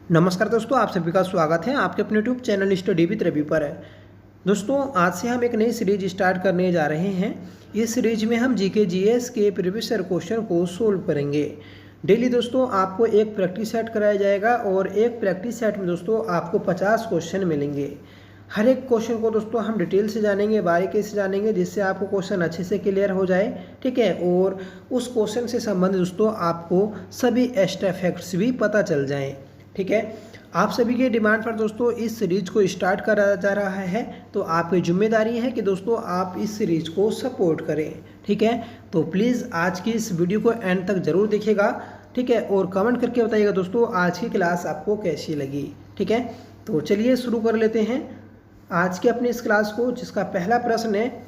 नमस्कार दोस्तों, आप सभी का स्वागत है आपके अपने YouTube channel study with Ravi पर। दोस्तों, आज से हम एक नई सीरीज स्टार्ट करने जा रहे हैं। इस सीरीज में हम जीके जीएस के प्रीवियस ईयर क्वेश्चन को सोल्व करेंगे। डेली दोस्तों आपको एक प्रैक्टिस सेट कराया जाएगा और एक प्रैक्टिस सेट में दोस्तों आपको 50 क्वेश्चन मिलेंगे। हर एक क्वेश्चन को दोस्तों हम डिटेल से जानेंगे, बारीकी से जानेंगे, जिससे आपको क्वेश्चन अच्छे से क्लियर हो जाए। ठीक है, और उस क्वेश्चन से संबंधित दोस्तों आपको सभी एक्स्ट्रा फैक्ट्स भी पता चल जाएं। ठीक है, आप सभी के डिमांड पर दोस्तों इस सीरीज को स्टार्ट करा जा रहा है, तो आपकी जिम्मेदारी है कि दोस्तों आप इस सीरीज को सपोर्ट करें। ठीक है, तो प्लीज़ आज की इस वीडियो को एंड तक जरूर देखिएगा। ठीक है, और कमेंट करके बताइएगा दोस्तों आज की क्लास आपको कैसी लगी। ठीक है, तो चलिए शुरू कर लेते हैं आज के अपनी इस क्लास को, जिसका पहला प्रश्न है,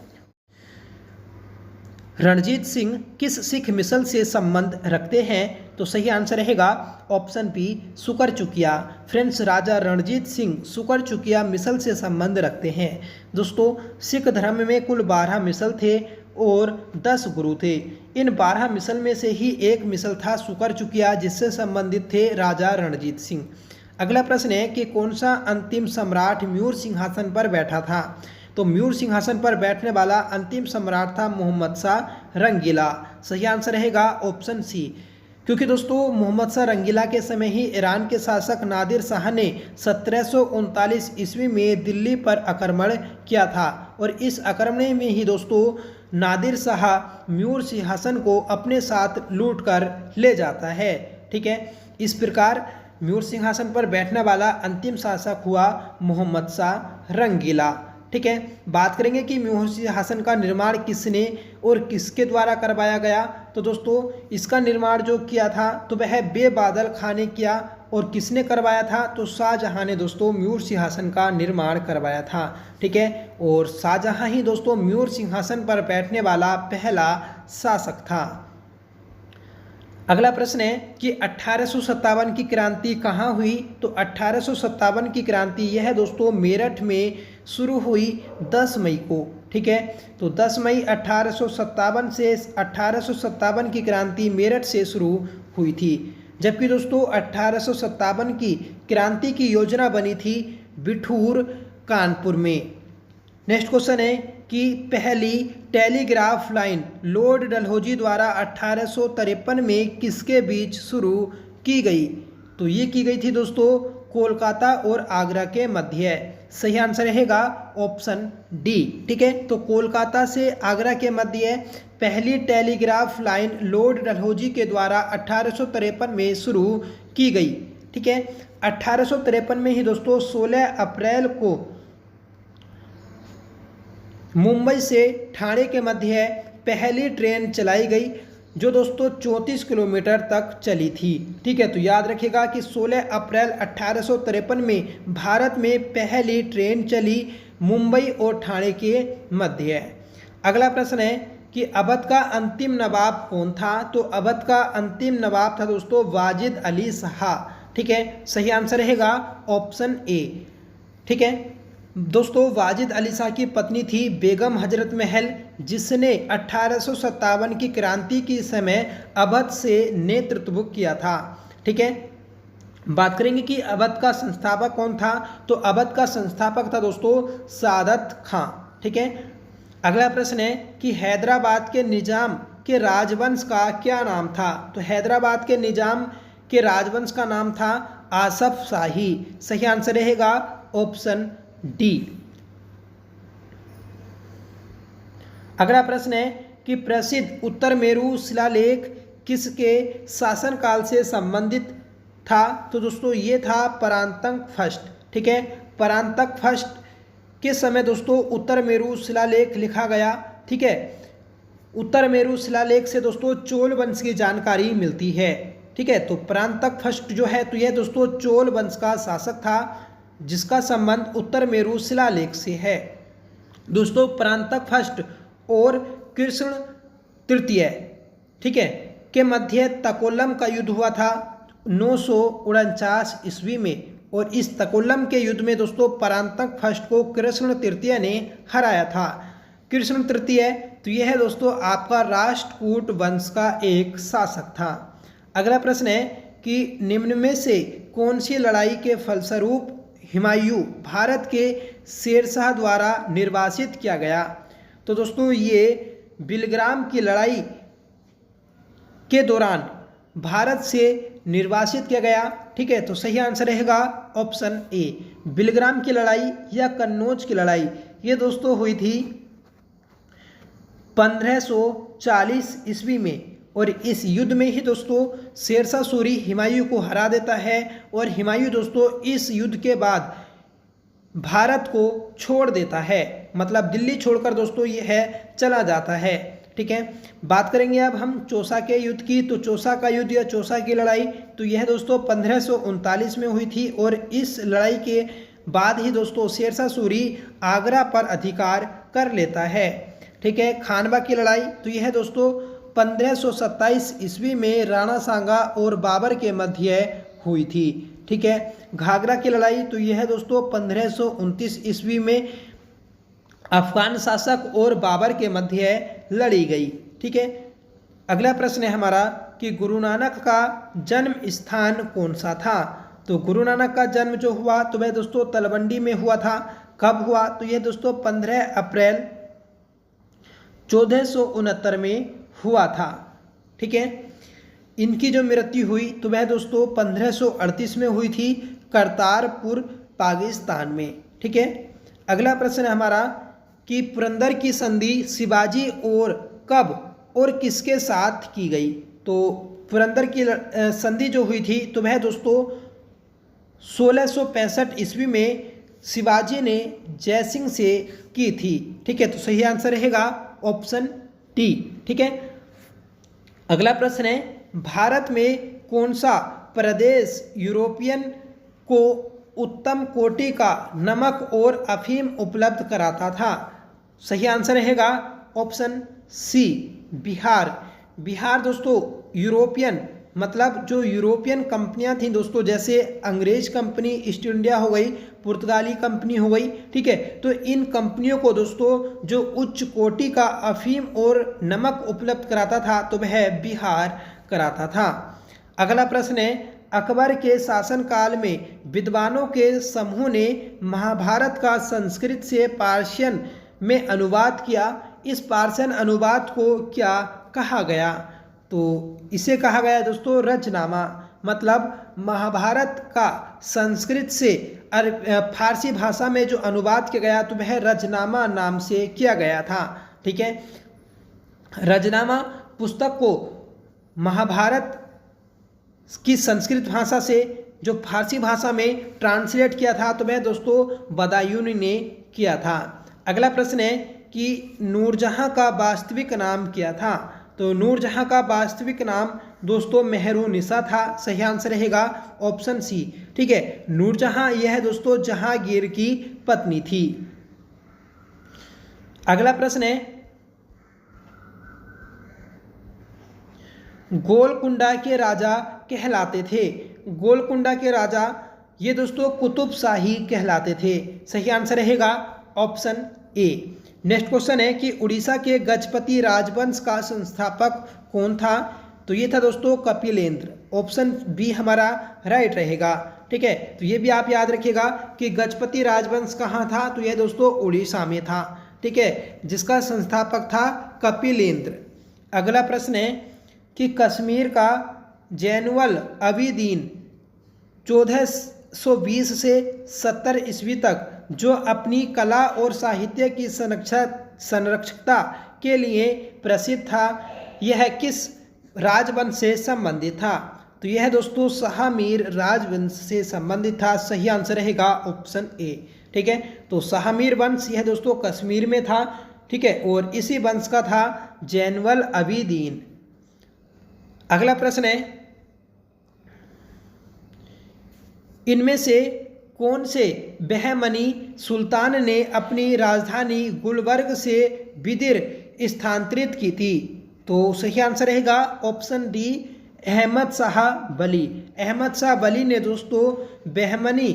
रणजीत सिंह किस सिख मिसल से संबंध रखते हैं? तो सही आंसर रहेगा ऑप्शन बी, सुकरचुकिया। फ्रेंड्स, राजा रणजीत सिंह सुकरचुकिया मिसल से संबंध रखते हैं। दोस्तों, सिख धर्म में कुल 12 मिसल थे और 10 गुरु थे। इन 12 मिसल में से ही एक मिसल था सुकरचुकिया, जिससे संबंधित थे राजा रणजीत सिंह। अगला प्रश्न है कि कौन सा अंतिम सम्राट म्यूर सिंहासन पर बैठा था? तो म्यूर सिंहासन पर बैठने वाला अंतिम सम्राट था मोहम्मद शाह रंगीला। सही आंसर रहेगा ऑप्शन सी, क्योंकि दोस्तों मोहम्मद शाह रंगीला के समय ही ईरान के शासक नादिर शाह ने 1739 ईस्वी में दिल्ली पर आक्रमण किया था, और इस आक्रमण में ही दोस्तों नादिर शाह म्यूर सिंहासन को अपने साथ लूट कर ले जाता है। ठीक है, इस प्रकार म्यूर सिंहासन पर बैठने वाला अंतिम शासक हुआ मोहम्मद शाह रंगीला। ठीक है, बात करेंगे कि म्यूर सिंहासन का निर्माण किसने और किसके द्वारा करवाया गया। तो दोस्तों इसका निर्माण जो किया था तो वह बेबादल खां ने किया, और किसने करवाया था? तो शाहजहां ने दोस्तों म्यूर सिंहासन का निर्माण करवाया था। ठीक है, और शाहजहां ही दोस्तों म्यूर सिंहासन पर बैठने वाला पहला शासक था। अगला प्रश्न है कि 1857 की क्रांति कहाँ हुई? तो 1857 की क्रांति यह दोस्तों मेरठ में शुरू हुई 10 मई को। ठीक है, तो 10 मई 1857 से 1857 की क्रांति मेरठ से शुरू हुई थी, जबकि दोस्तों 1857 की क्रांति की योजना बनी थी बिठूर कानपुर में। नेक्स्ट क्वेश्चन है कि पहली टेलीग्राफ लाइन लॉर्ड डलहौजी द्वारा 1853 में किसके बीच शुरू की गई? तो ये की गई थी दोस्तों कोलकाता और आगरा के मध्य। सही आंसर रहेगा ऑप्शन डी। ठीक है, तो कोलकाता से आगरा के मध्य पहली टेलीग्राफ लाइन लॉर्ड डलहौजी के द्वारा 1853 में शुरू की गई। ठीक है, 1853 में ही दोस्तों 16 अप्रैल को मुंबई से ठाणे के मध्य पहली ट्रेन चलाई गई, जो दोस्तों 34 किलोमीटर तक चली थी। ठीक है, तो याद रखिएगा कि 16 अप्रैल 1853 में भारत में पहली ट्रेन चली मुंबई और ठाणे के मध्य। अगला प्रश्न है कि अवध का अंतिम नवाब कौन था? तो अवध का अंतिम नवाब था दोस्तों वाजिद अली शाह। ठीक है, सही आंसर रहेगा ऑप्शन ए। ठीक है दोस्तों, वाजिद अली शाह की पत्नी थी बेगम हजरत महल, जिसने 1857 की क्रांति के समय अवध से नेतृत्व किया था। ठीक है, बात करेंगे कि अवध का संस्थापक कौन था? तो अवध का संस्थापक था दोस्तों सादत खां। ठीक है, अगला प्रश्न है कि हैदराबाद के निजाम के राजवंश का क्या नाम था? तो हैदराबाद के निजाम के राजवंश का नाम था आसफ शाही। सही आंसर रहेगा ऑप्शन डी। अगला प्रश्न है कि प्रसिद्ध उत्तर मेरू शिलालेख किसके शासनकाल से संबंधित था? तो दोस्तों ये था परांतक फर्स्ट। ठीक है, परांतक फर्स्ट के समय दोस्तों उत्तर मेरू शिलालेख लिखा गया। ठीक है, उत्तर मेरू शिलालेख से दोस्तों चोल वंश की जानकारी मिलती है। ठीक है, तो परांतक फर्स्ट जो है तो यह दोस्तों चोल वंश का शासक था, जिसका संबंध उत्तर मेरू शिलालेख से है। दोस्तों परांतक फर्स्ट और कृष्ण तृतीय, ठीक है, के मध्य तकोलम का युद्ध हुआ था 949 ईस्वी में, और इस तकोलम के युद्ध में दोस्तों परांतक फर्स्ट को कृष्ण तृतीय ने हराया था। कृष्ण तृतीय तो यह है दोस्तों आपका राष्ट्रकूट वंश का एक शासक था। अगला प्रश्न है कि निम्न में से कौन सी लड़ाई के फलस्वरूप हुमायूं भारत के शेरशाह द्वारा निर्वासित किया गया? तो दोस्तों ये बिलग्राम की लड़ाई के दौरान भारत से निर्वासित किया गया। ठीक है, तो सही आंसर रहेगा ऑप्शन ए। बिलग्राम की लड़ाई या कन्नौज की लड़ाई ये दोस्तों हुई थी 1540 ईस्वी में, और इस युद्ध में ही दोस्तों शेरशाह सूरी हुमायूं को हरा देता है, और हुमायूं दोस्तों इस युद्ध के बाद भारत को छोड़ देता है, मतलब दिल्ली छोड़कर दोस्तों ये है चला जाता है। ठीक है, बात करेंगे अब हम चौसा के युद्ध की। तो चौसा का युद्ध या चौसा की लड़ाई तो यह दोस्तों 1539 में हुई थी, और इस लड़ाई के बाद ही दोस्तों शेरशाह सूरी आगरा पर अधिकार कर लेता है। ठीक है, खानवा की लड़ाई तो यह दोस्तों 1527 ईस्वी में राणा सांगा और बाबर के मध्य हुई थी। ठीक है, घाघरा की लड़ाई तो यह दोस्तों 1529 ईस्वी में अफगान शासक और बाबर के मध्य लड़ी गई। ठीक है, अगला प्रश्न है हमारा कि गुरु नानक का जन्म स्थान कौन सा था? तो गुरु नानक का जन्म जो हुआ तो वह दोस्तों तलवंडी में हुआ था। कब हुआ? तो यह दोस्तों 15 अप्रैल 1469 में हुआ था। ठीक है, इनकी जो मृत्यु हुई तो वह दोस्तों 1538 में हुई थी करतारपुर पाकिस्तान में। ठीक है, अगला प्रश्न है हमारा कि पुरंदर की संधि शिवाजी और कब और किसके साथ की गई? तो पुरंदर की संधि जो हुई थी तो वह दोस्तों 1665 ईस्वी में शिवाजी ने जयसिंह से की थी। ठीक है, तो सही आंसर रहेगा ऑप्शन डी। ठीक है, अगला प्रश्न है भारत में कौन सा प्रदेश यूरोपियन को उत्तम कोटि का नमक और अफीम उपलब्ध कराता था? सही आंसर रहेगा ऑप्शन सी बिहार। बिहार दोस्तों यूरोपियन मतलब जो यूरोपियन कंपनियां थीं दोस्तों, जैसे अंग्रेज कंपनी ईस्ट इंडिया हो गई, पुर्तगाली कंपनी हो गई। ठीक है, तो इन कंपनियों को दोस्तों जो उच्च कोटि का अफीम और नमक उपलब्ध कराता था तो वह बिहार कराता था। अगला प्रश्न है अकबर के शासनकाल में विद्वानों के समूह ने महाभारत का संस्कृत से पार्शियन में अनुवाद किया। इस पार्शियन अनुवाद को क्या कहा गया? तो इसे कहा गया दोस्तों रचनामा। मतलब महाभारत का संस्कृत से फारसी भाषा में जो अनुवाद किया गया तो वह रचनामा नाम से किया गया था। ठीक है, रचनामा पुस्तक को महाभारत की संस्कृत भाषा से जो फारसी भाषा में ट्रांसलेट किया था तो वह दोस्तों बदायूनी ने किया था। अगला प्रश्न है कि नूरजहां का वास्तविक नाम क्या था? तो नूरजहां का वास्तविक नाम दोस्तों मेहरुनिसा था। सही आंसर रहेगा ऑप्शन सी। ठीक है, नूरजहां यह दोस्तों जहांगीर की पत्नी थी। अगला प्रश्न है गोलकुंडा के राजा कहलाते थे। गोलकुंडा के राजा ये दोस्तों कुतुब शाही कहलाते थे। सही आंसर रहेगा ऑप्शन ए। नेक्स्ट क्वेश्चन है कि उड़ीसा के गजपति राजवंश का संस्थापक कौन था? तो ये था दोस्तों कपिलेंद्र। ऑप्शन बी हमारा राइट रहेगा। ठीक है, तो ये भी आप याद रखिएगा कि गजपति राजवंश कहाँ था? तो यह दोस्तों उड़ीसा में था। ठीक है, जिसका संस्थापक था कपिलेंद्र। अगला प्रश्न है कि कश्मीर का जैनुअल अबीदीन 1420 से 70 ईस्वी तक जो अपनी कला और साहित्य की संरक्षकता के लिए प्रसिद्ध था, यह किस राजवंश से संबंधित था? तो यह दोस्तों शाहमीर राजवंश से संबंधित था। सही आंसर रहेगा ऑप्शन ए। ठीक है, तो शाहमीर वंश यह दोस्तों कश्मीर में था। ठीक है, और इसी वंश का था जैनुअल अबीदीन। अगला प्रश्न है इनमें से कौन से बहमनी सुल्तान ने अपनी राजधानी गुलबर्ग से बिदिर स्थानांतरित की थी? तो सही आंसर रहेगा ऑप्शन डी अहमद शाह वली। अहमद शाह वली ने दोस्तों बहमनी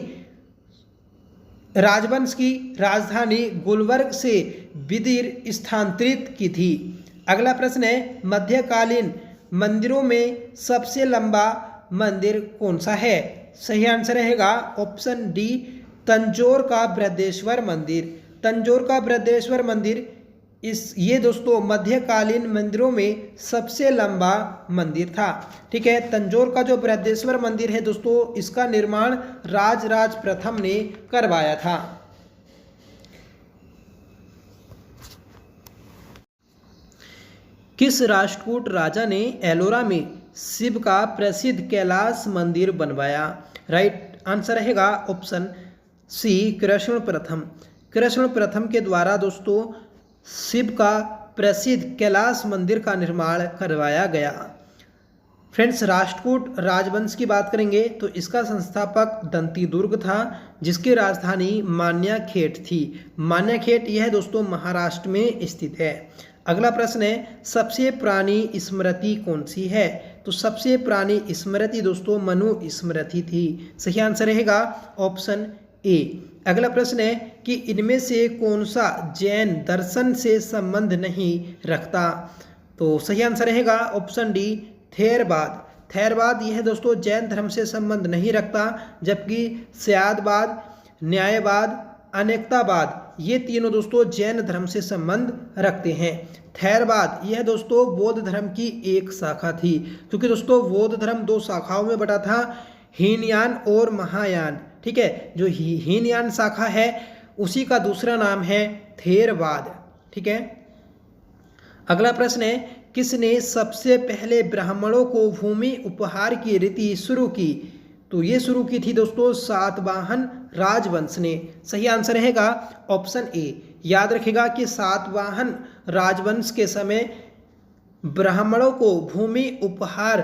राजवंश की राजधानी गुलबर्ग से बिदिर स्थानांतरित की थी। अगला प्रश्न है मध्यकालीन मंदिरों में सबसे लंबा मंदिर कौन सा है? सही आंसर रहेगा ऑप्शन डी तंजौर का बृहदेश्वर मंदिर। तंजौर का बृहदेश्वर मंदिर ये दोस्तों मध्यकालीन मंदिरों में सबसे लंबा मंदिर था। ठीक है, तंजौर का जो बृहदेश्वर मंदिर है दोस्तों, इसका निर्माण राजराज प्रथम ने करवाया था। किस राष्ट्रकूट राजा ने एलोरा में शिव का प्रसिद्ध कैलाश मंदिर बनवाया? राइट आंसर रहेगा ऑप्शन सी कृष्ण प्रथम। कृष्ण प्रथम के द्वारा दोस्तों शिव का प्रसिद्ध कैलाश मंदिर का निर्माण करवाया गया। फ्रेंड्स, राष्ट्रकूट राजवंश की बात करेंगे तो इसका संस्थापक दंती दुर्ग था, जिसकी राजधानी मान्याखेट थी। मान्याखेट यह दोस्तों महाराष्ट्र में स्थित है। अगला प्रश्न है सबसे पुरानी स्मृति कौन सी है? तो सबसे पुरानी स्मृति दोस्तों मनु स्मृति थी। सही आंसर रहेगा ऑप्शन ए। अगला प्रश्न है कि इनमें से कौन सा जैन दर्शन से संबंध नहीं रखता? तो सही आंसर रहेगा ऑप्शन डी थेरवाद। थेरवाद यह दोस्तों जैन धर्म से संबंध नहीं रखता, जबकि स्यादवाद, न्यायवाद, अनेकतावाद ये तीनों दोस्तों जैन धर्म से संबंध रखते हैं। थेरवाद यह दोस्तों बौद्ध धर्म की एक शाखा थी, क्योंकि दोस्तों बौद्ध धर्म दो शाखाओं में बटा था, हीनयान और महायान। ठीक है, जो हीनयान शाखा है उसी का दूसरा नाम है थेरवाद। ठीक है, अगला प्रश्न है किसने सबसे पहले ब्राह्मणों को भूमि उपहार की रीति शुरू की? तो ये शुरू की थी दोस्तों सातवाहन राजवंश ने। सही आंसर रहेगा ऑप्शन ए। याद रखिएगा कि सातवाहन राजवंश के समय ब्राह्मणों को भूमि उपहार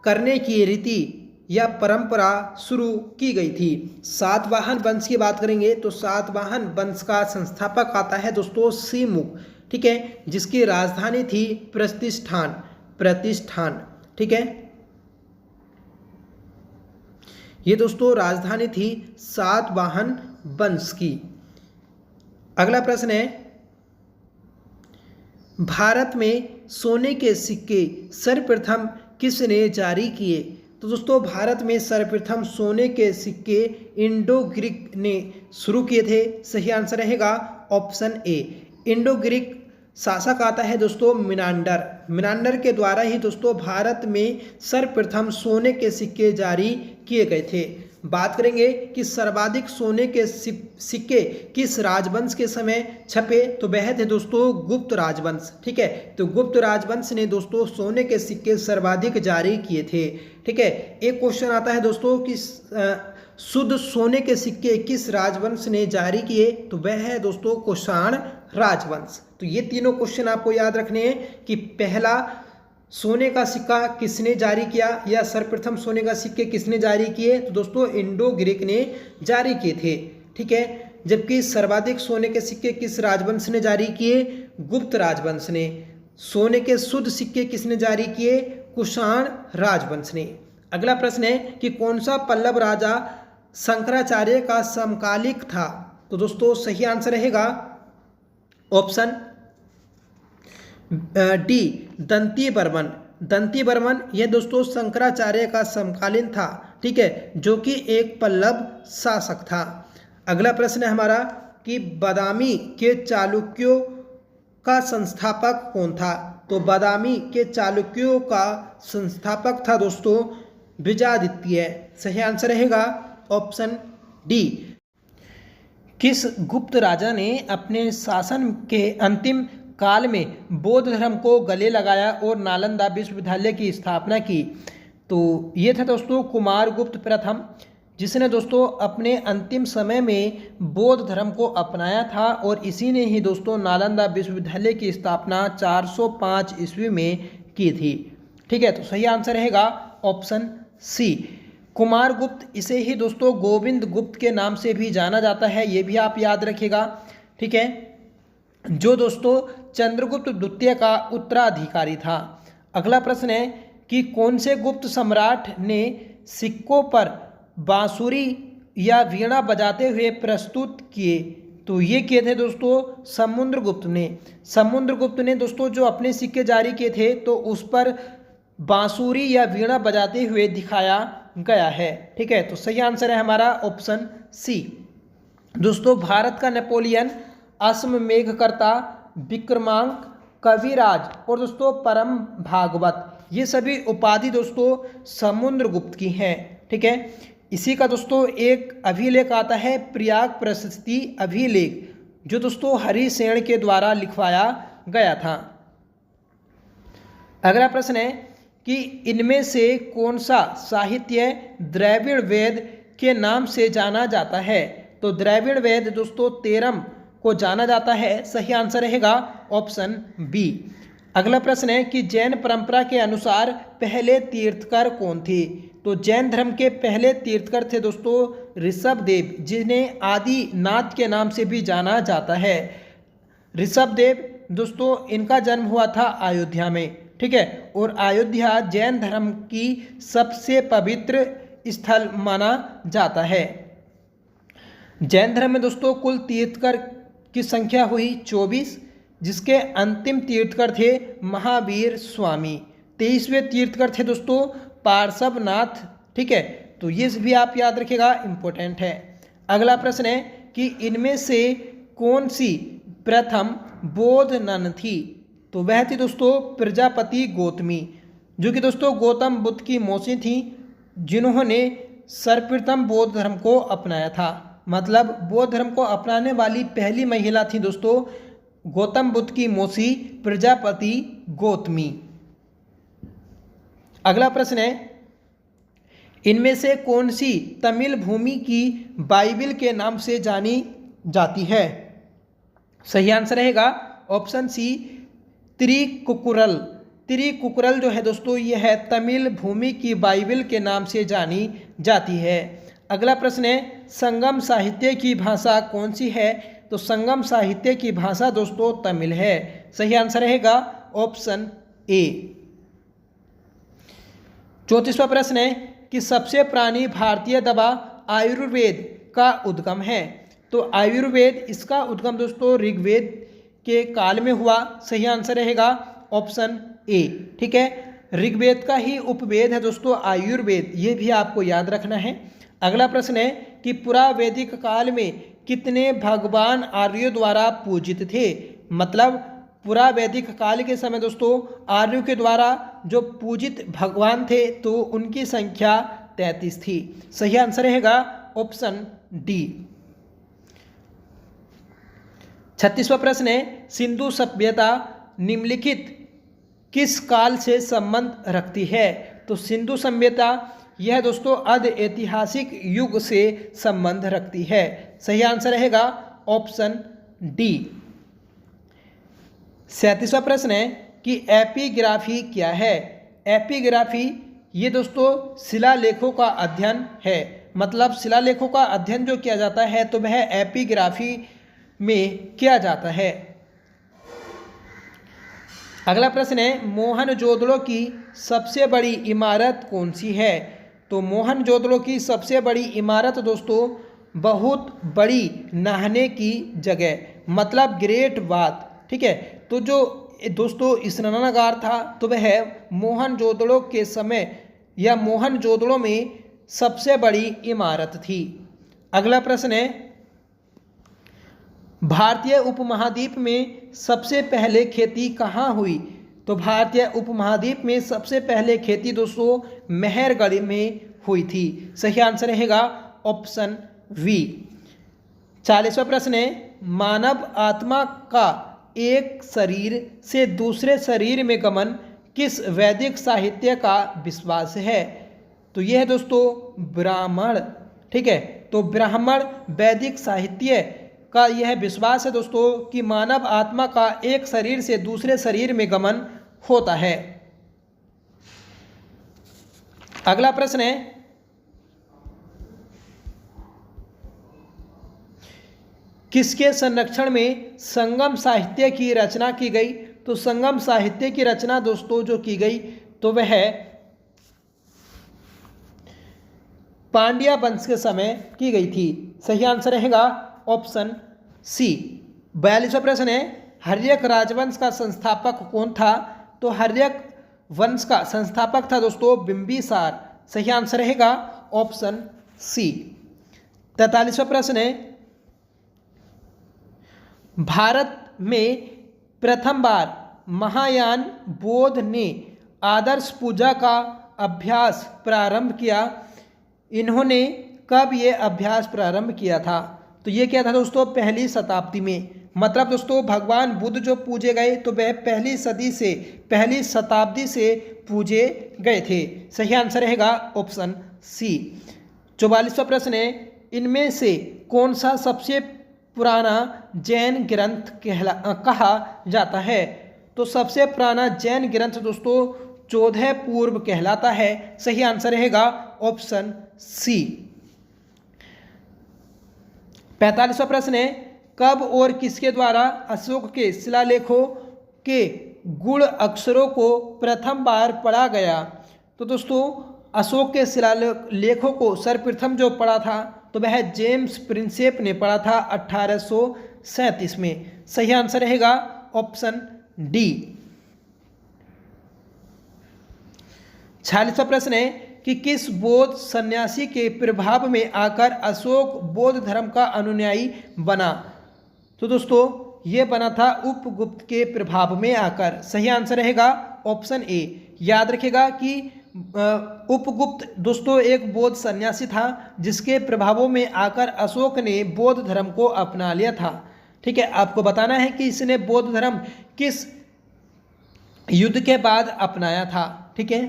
करने की रीति या परंपरा शुरू की गई थी। सातवाहन वंश की बात करेंगे तो सातवाहन वंश का संस्थापक आता है दोस्तों सिमुक। ठीक है, जिसकी राजधानी थी प्रतिष्ठान। ठीक है, ये दोस्तों राजधानी थी सातवाहन वंश की। अगला प्रश्न है भारत में सोने के सिक्के सर्वप्रथम किसने जारी किए? तो दोस्तों भारत में सर्वप्रथम सोने के सिक्के इंडो ग्रीक ने शुरू किए थे। सही आंसर रहेगा ऑप्शन ए। इंडो ग्रीक शासक आता है दोस्तों मिनांडर के द्वारा ही दोस्तों भारत में सर्वप्रथम सोने के सिक्के जारी किए गए थे। बात करेंगे कि सर्वाधिक सोने के सिक्के किस राजवंश के समय छपे, तो वह थे दोस्तों गुप्त राजवंश। ठीक है, तो गुप्त राजवंश ने दोस्तों सोने के सिक्के सर्वाधिक जारी किए थे। ठीक है, एक क्वेश्चन आता है दोस्तों कि शुद्ध सोने के सिक्के किस राजवंश ने जारी किए, तो वह है दोस्तों कुषाण राजवंश। तो ये तीनों क्वेश्चन आपको याद रखने हैं कि पहला सोने का सिक्का किसने जारी किया या सर्वप्रथम सोने का सिक्के किसने जारी किए, तो दोस्तों इंडो ग्रीक ने जारी किए थे। ठीक है, जबकि सर्वाधिक सोने के सिक्के किस राजवंश ने जारी किए? गुप्त राजवंश ने। सोने के शुद्ध सिक्के किसने जारी किए? कुषाण राजवंश ने। अगला प्रश्न है कि कौन सा पल्लव राजा शंकराचार्य का समकालिक था? तो दोस्तों सही आंसर रहेगा ऑप्शन डी दंती बर्मन यह दोस्तों शंकराचार्य का समकालीन था। ठीक है, जो कि एक पल्लव शासक था। अगला प्रश्न है हमारा कि बादामी के चालुक्यों का संस्थापक कौन था? तो बादामी के चालुक्यों का संस्थापक था दोस्तों विजयादित्य। सही आंसर रहेगा ऑप्शन डी। किस गुप्त राजा ने अपने शासन के अंतिम काल में बौद्ध धर्म को गले लगाया और नालंदा विश्वविद्यालय की स्थापना की? तो ये था दोस्तों कुमारगुप्त प्रथम, जिसने दोस्तों अपने अंतिम समय में बौद्ध धर्म को अपनाया था और इसी ने ही दोस्तों नालंदा विश्वविद्यालय की स्थापना 405 ईस्वी में की थी। ठीक है, तो सही आंसर रहेगा ऑप्शन सी कुमारगुप्त। इसे ही दोस्तों गोविंद गुप्त के नाम से भी जाना जाता है, ये भी आप याद रखिएगा। ठीक है, जो दोस्तों चंद्रगुप्त द्वितीय का उत्तराधिकारी था। अगला प्रश्न है कि कौन से गुप्त सम्राट ने सिक्कों पर बांसुरी या वीणा बजाते हुए प्रस्तुत किए? तो ये किए थे दोस्तों समुद्रगुप्त ने दोस्तों जो अपने सिक्के जारी किए थे तो उस पर बांसुरी या वीणा बजाते हुए दिखाया गया है। ठीक है, तो सही आंसर है हमारा ऑप्शन सी। दोस्तों, भारत का नेपोलियन, अश्वमेधकर्ता, विक्रमांक, कविराज और दोस्तों परम भागवत, ये सभी उपाधि दोस्तों समुद्रगुप्त की हैं। ठीक है, इसी का दोस्तों एक अभिलेख आता है, प्रयाग प्रशस्ति अभिलेख, जो दोस्तों हरिसेन के द्वारा लिखवाया गया था। अगला प्रश्न है कि इनमें से कौन सा साहित्य द्रविड़ वेद के नाम से जाना जाता है? तो द्रविड़ वेद दोस्तों तेरम को जाना जाता है। सही आंसर रहेगा ऑप्शन बी। अगला प्रश्न है कि जैन परंपरा के अनुसार पहले तीर्थकर कौन थे? तो जैन धर्म के पहले तीर्थकर थे दोस्तों ऋषभदेव, जिन्हें आदिनाथ के नाम से भी जाना जाता है। ऋषभदेव दोस्तों, इनका जन्म हुआ था अयोध्या में। ठीक है, और अयोध्या जैन धर्म की सबसे पवित्र स्थल माना जाता है। जैन धर्म में दोस्तों कुल तीर्थकर की संख्या हुई 24, जिसके अंतिम तीर्थकर थे महावीर स्वामी। 23वें तीर्थकर थे दोस्तों पार्श्वनाथ। ठीक है, तो ये भी आप याद रखिएगा, इंपॉर्टेंट है। अगला प्रश्न है कि इनमें से कौन सी प्रथम बौद्ध नन थी? तो वह थी दोस्तों प्रजापति गौतमी, जो कि दोस्तों गौतम बुद्ध की मौसी थी, जिन्होंने सर्वप्रथम बौद्ध धर्म को अपनाया था। मतलब बौद्ध धर्म को अपनाने वाली पहली महिला थी दोस्तों गौतम बुद्ध की मौसी प्रजापति गौतमी। अगला प्रश्न है इनमें से कौन सी तमिल भूमि की बाइबिल के नाम से जानी जाती है? सही आंसर रहेगा ऑप्शन सी तिरुकुकुरल। तिरुकुकुरल जो है दोस्तों ये है तमिल भूमि की बाइबिल के नाम से जानी जाती है। अगला प्रश्न है संगम साहित्य की भाषा कौन सी है? तो संगम साहित्य की भाषा दोस्तों तमिल है। सही आंसर रहेगा ऑप्शन ए। 34वां प्रश्न है कि सबसे पुरानी भारतीय दवा आयुर्वेद का उद्गम है। तो आयुर्वेद इसका उद्गम दोस्तों ऋग्वेद के काल में हुआ। सही आंसर रहेगा ऑप्शन ए। ठीक है, ऋग्वेद का ही उपवेद है दोस्तों आयुर्वेद, ये भी आपको याद रखना है। अगला प्रश्न है कि पुरावैदिक काल में कितने भगवान आर्यों द्वारा पूजित थे? मतलब पुरावैदिक काल के समय दोस्तों आर्यों के द्वारा जो पूजित भगवान थे तो उनकी संख्या 33 थी। सही आंसर रहेगा ऑप्शन डी। 36वां प्रश्न है सिंधु सभ्यता निम्नलिखित किस काल से संबंध रखती है? तो सिंधु सभ्यता यह दोस्तों आदि ऐतिहासिक युग से संबंध रखती है। सही आंसर रहेगा ऑप्शन डी। 37वां प्रश्न है कि एपिग्राफी क्या है? एपिग्राफी ये दोस्तों शिलालेखों का अध्ययन है। मतलब शिलालेखों का अध्ययन जो किया जाता है तो वह एपिग्राफी में किया जाता है। अगला प्रश्न है मोहनजोदड़ो की सबसे बड़ी इमारत कौन सी है? तो मोहनजोदड़ो की सबसे बड़ी इमारत दोस्तों बहुत बड़ी नहाने की जगह, मतलब ग्रेट बाथ। ठीक है, तो जो दोस्तों स्नानागार था तो वह मोहनजोदड़ो के समय या मोहनजोदड़ो में सबसे बड़ी इमारत थी। अगला प्रश्न है भारतीय उपमहाद्वीप में सबसे पहले खेती कहाँ हुई? तो भारतीय उपमहाद्वीप में सबसे पहले खेती दोस्तों मेहरगढ़ में हुई थी। सही आंसर रहेगा ऑप्शन वी। 40वां प्रश्न है मानव आत्मा का एक शरीर से दूसरे शरीर में गमन किस वैदिक साहित्य का विश्वास है? तो यह है दोस्तों ब्राह्मण। ठीक है, तो ब्राह्मण वैदिक साहित्य का यह विश्वास है दोस्तों कि मानव आत्मा का एक शरीर से दूसरे शरीर में गमन होता है। अगला प्रश्न है किसके संरक्षण में संगम साहित्य की रचना की गई? तो संगम साहित्य की रचना दोस्तों जो की गई तो वह पांड्या वंश के समय की गई थी। सही आंसर रहेगा ऑप्शन सी। 42वां प्रश्न है हर्यक राजवंश का संस्थापक कौन था? तो हर्यक वंश का संस्थापक था दोस्तों बिंबिसार। सही आंसर रहेगा ऑप्शन सी। 43वां प्रश्न है, भारत में प्रथम बार महायान बौद्ध ने आदर्श पूजा का अभ्यास प्रारंभ किया। इन्होंने कब ये अभ्यास प्रारंभ किया था? तो ये क्या था दोस्तों, पहली शताब्दी में। मतलब दोस्तों भगवान बुद्ध जो पूजे गए तो वह पहली शताब्दी से पूजे गए थे। सही आंसर रहेगा ऑप्शन सी। 44वां प्रश्न है, इनमें से कौन सा सबसे पुराना जैन ग्रंथ कहा जाता है? तो सबसे पुराना जैन ग्रंथ दोस्तों 14 पूर्व कहलाता है। सही आंसर रहेगा ऑप्शन सी। 45वां प्रश्न है, कब और किसके द्वारा अशोक के शिलालेखों के गुण अक्षरों को प्रथम बार पढ़ा गया? तो दोस्तों अशोक के शिलालेखों को सर्वप्रथम जो पढ़ा था तो वह जेम्स प्रिंसेप ने पढ़ा था 1837 में। सही आंसर रहेगा ऑप्शन डी। 46वां प्रश्न है कि किस बौद्ध सन्यासी के प्रभाव में आकर अशोक बौद्ध धर्म का अनुयायी बना? तो दोस्तों ये बना था उपगुप्त के प्रभाव में आकर। सही आंसर रहेगा ऑप्शन ए। याद रखिएगा कि उपगुप्त दोस्तों एक बौद्ध सन्यासी था जिसके प्रभावों में आकर अशोक ने बौद्ध धर्म को अपना लिया था। ठीक है, आपको बताना है कि इसने बौद्ध धर्म किस युद्ध के बाद अपनाया था। ठीक है।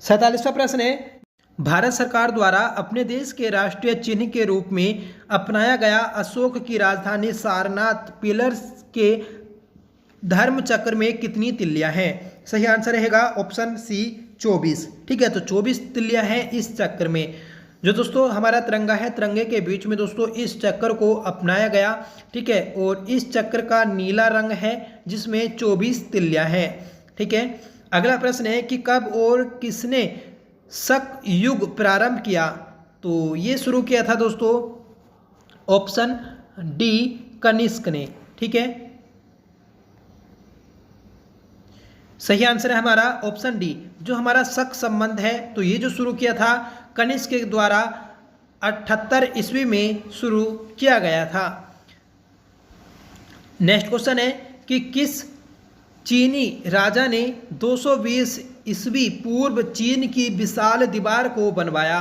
47वां प्रश्न है, भारत सरकार द्वारा अपने देश के राष्ट्रीय चिन्ह के रूप में अपनाया गया अशोक की राजधानी सारनाथ पिलर्स के धर्म चक्र में कितनी तिल्लियां हैं? सही आंसर रहेगा ऑप्शन सी 24। ठीक है, तो 24 तिल्लियां हैं इस चक्र में। जो दोस्तों हमारा तिरंगा है, तिरंगे के बीच में दोस्तों इस चक्र को अपनाया गया। ठीक है, और इस चक्र का नीला रंग है जिसमें 24 तिल्लियां हैं। ठीक है। अगला प्रश्न है कि कब और किसने शक युग प्रारंभ किया? तो ये शुरू किया था दोस्तों ऑप्शन डी कनिष्क ने। ठीक है, सही आंसर है हमारा ऑप्शन डी। जो हमारा शक संबंध है तो ये जो शुरू किया था कनिष्क के द्वारा 78 ईस्वी में शुरू किया गया था। नेक्स्ट क्वेश्चन है कि किस चीनी राजा ने 220 ईस्वी पूर्व चीन की विशाल दीवार को बनवाया?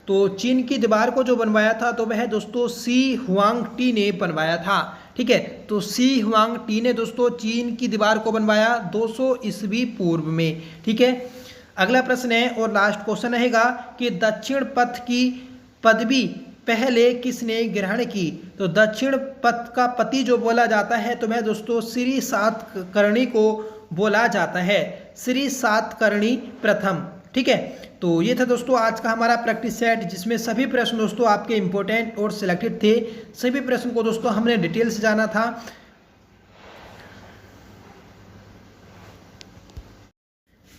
तो चीन की दीवार को जो बनवाया था तो वह दोस्तों सी हुआंगटी ने बनवाया था। ठीक है, तो सी हुआंगटी ने दोस्तों चीन की दीवार को बनवाया 200 ईस्वी पूर्व में। ठीक है। अगला प्रश्न है और लास्ट क्वेश्चन रहेगा कि दक्षिण पथ की पदवी पहले किसने ग्रहण की? तो दक्षिण पथ का पति जो बोला जाता है तो वह दोस्तों श्री सातकर्णी को बोला जाता है। श्री सातकर्णी प्रथम। ठीक है, तो ये था दोस्तों आज का हमारा प्रैक्टिस सेट जिसमें सभी प्रश्न दोस्तों आपके इंपॉर्टेंट और सिलेक्टेड थे। सभी प्रश्न को दोस्तों हमने डिटेल से जाना था।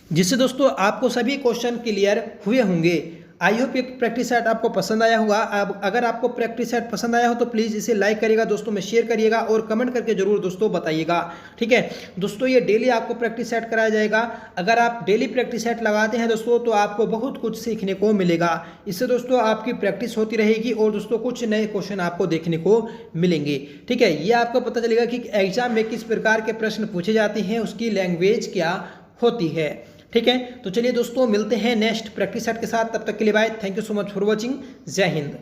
जिससे दोस्तों आपको सभी क्वेश्चन क्लियर हुए होंगे। आई होप ये प्रैक्टिस सेट आपको पसंद आया होगा। अगर आपको प्रैक्टिस सेट पसंद आया हो तो प्लीज़ इसे लाइक करिएगा दोस्तों में, शेयर करिएगा और कमेंट करके जरूर दोस्तों बताइएगा। ठीक है दोस्तों, ये डेली आपको प्रैक्टिस सेट कराया जाएगा। अगर आप डेली प्रैक्टिस सेट लगाते हैं दोस्तों तो आपको बहुत कुछ सीखने को मिलेगा। इससे दोस्तों आपकी प्रैक्टिस होती रहेगी और दोस्तों कुछ नए क्वेश्चन आपको देखने को मिलेंगे। ठीक है, ये आपको पता चलेगा कि एग्जाम में किस प्रकार के प्रश्न पूछे जाते हैं, उसकी लैंग्वेज क्या होती है। ठीक है, तो चलिए दोस्तों मिलते हैं नेक्स्ट प्रैक्टिस सेट के साथ। तब तक के लिए bye. Thank you so much for watching. जय हिंद।